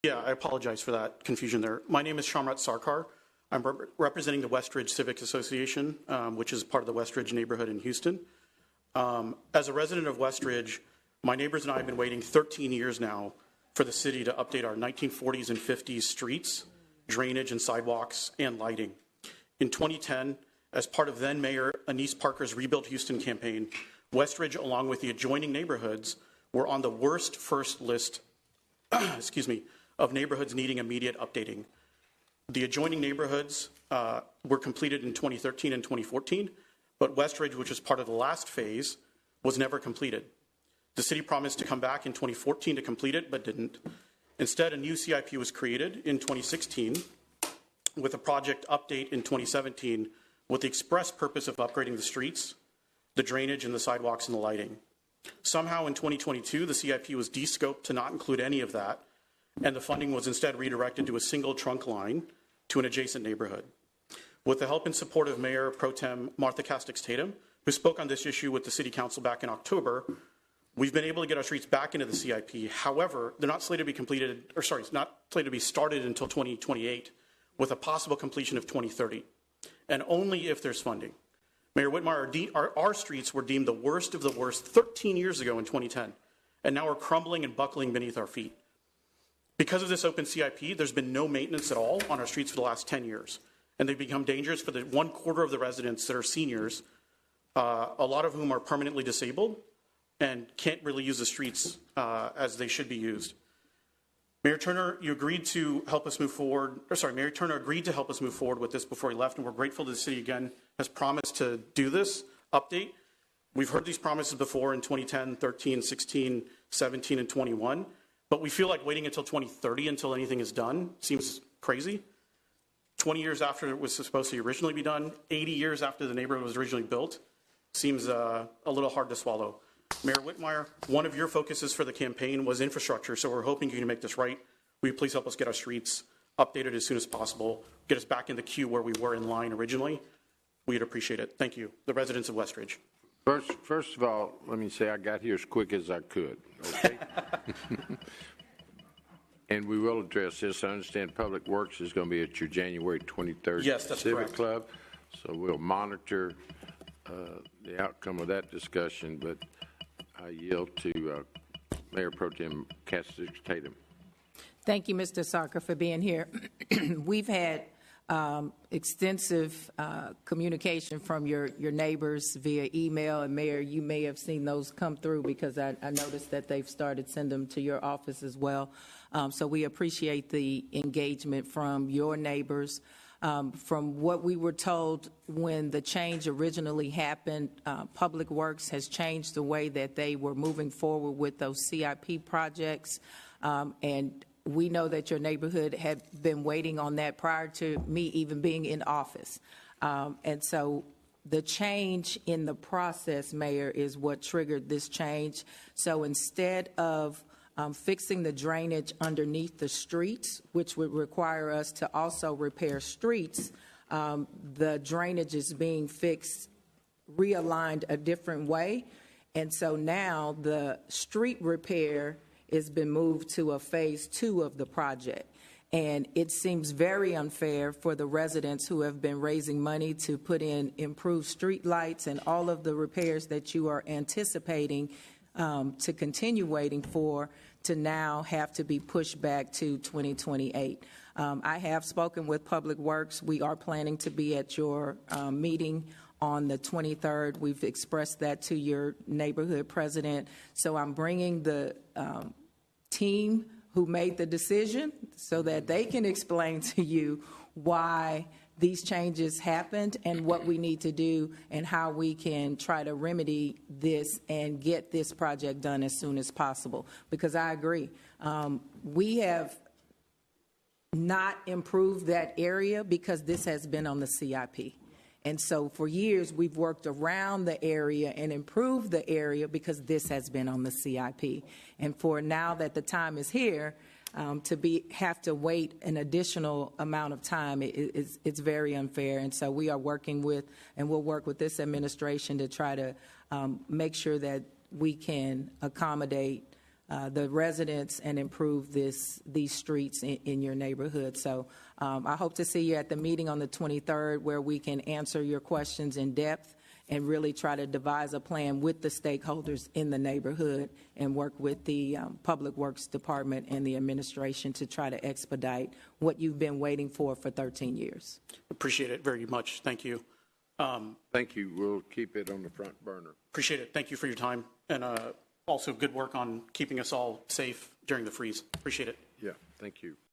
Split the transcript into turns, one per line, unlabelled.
Yeah, I apologize for that confusion there. My name is Samrat Sarkar. I'm representing the Westridge Civic Association, which is part of the Westridge neighborhood in Houston. As a resident of Westridge, my neighbors and I have been waiting 13 years now for the city to update our 1940s and 50s streets, drainage and sidewalks, and lighting. In 2010, as part of then Mayor Anise Parker's Rebuild Houston campaign, Westridge, along with the adjoining neighborhoods, were on the worst first list of neighborhoods needing immediate updating. The adjoining neighborhoods were completed in 2013 and 2014, but Westridge, which was part of the last phase, was never completed. The city promised to come back in 2014 to complete it, but didn't. Instead, a new CIP was created in 2016 with a project update in 2017 with the express purpose of upgrading the streets, the drainage, and the sidewalks and the lighting. Somehow in 2022, the CIP was descoped to not include any of that, and the funding was instead redirected to a single trunk line to an adjacent neighborhood. With the help and support of Mayor Pro Tem Martha Castex-Tatum, who spoke on this issue with the City Council back in October, we've been able to get our streets back into the CIP. However, they're not slated to be it's not slated to be started until 2028, with a possible completion of 2030, and only if there's funding. Mayor Whitmire, our streets were deemed the worst of the worst 13 years ago in 2010, and now are crumbling and buckling beneath our feet. Because of this open CIP, there's been no maintenance at all on our streets for the last 10 years, and they've become dangerous for the 1/4 of the residents that are seniors, a lot of whom are permanently disabled and can't really use the streets as they should be used. Mayor Turner, you agreed to help us move forward, Mayor Turner agreed to help us move forward with this before he left, and we're grateful that the city again has promised to do this update. We've heard these promises before in 2010, 13, 16, 17, and 21, but we feel like waiting until 2030 until anything is done seems crazy. 20 years after it was supposed to originally be done, 80 years after the neighborhood was originally built, seems a little hard to swallow. Mayor Whitmire, one of your focuses for the campaign was infrastructure, so we're hoping you can make this right. Will you please help us get our streets updated as soon as possible, get us back in the queue where we were in line originally? We'd appreciate it. Thank you. The residents of Westridge.
First of all, let me say I got here as quick as I could, okay? And we will address this. I understand Public Works is going to be at your January 23rd Civic
correct.
Club, so we'll monitor the outcome of that discussion, but I yield to Mayor Pro Tem Castex-Tatum.
Thank you, Mr. Sarkar, for being here. We've had extensive communication from your neighbors via email, and Mayor, you may have seen those come through because I noticed that they've started sending them to your office as well. So we appreciate the engagement from your neighbors. From what we were told when the change originally happened, Public Works has changed the way that they were moving forward with those CIP projects, and we know that your neighborhood had been waiting on that prior to me even being in office. And so the change in the process, Mayor, is what triggered this change. So instead of fixing the drainage underneath the streets, which would require us to also repair streets, the drainage is being fixed, realigned a different way. And so now the street repair has been moved to a phase 2 of the project. And it seems very unfair for the residents who have been raising money to put in improved street lights and all of the repairs that you are anticipating to continue waiting for, to now have to be pushed back to 2028. I have spoken with Public Works. We are planning to be at your meeting on the 23rd. We've expressed that to your neighborhood president. So I'm bringing the team who made the decision so that they can explain to you why these changes happened and what we need to do and how we can try to remedy this and get this project done as soon as possible. Because I agree, we have not improved that area because this has been on the CIP. And so for years, we've worked around the area and improved the area because this has been on the CIP. And for now that the time is here, to have to wait an additional amount of time, it's very unfair. And so we are working with, and we'll work with this administration to try to make sure that we can accommodate the residents and improve these streets in your neighborhood. So I hope to see you at the meeting on the 23rd, where we can answer your questions in depth and really try to devise a plan with the stakeholders in the neighborhood and work with the Public Works Department and the administration to try to expedite what you've been waiting for 13 years.
Appreciate it very much. Thank you.
Thank you. We'll keep it on the front burner.
Appreciate it. Thank you for your time. And also good work on keeping us all safe during the freeze. Appreciate it.
Yeah, thank you.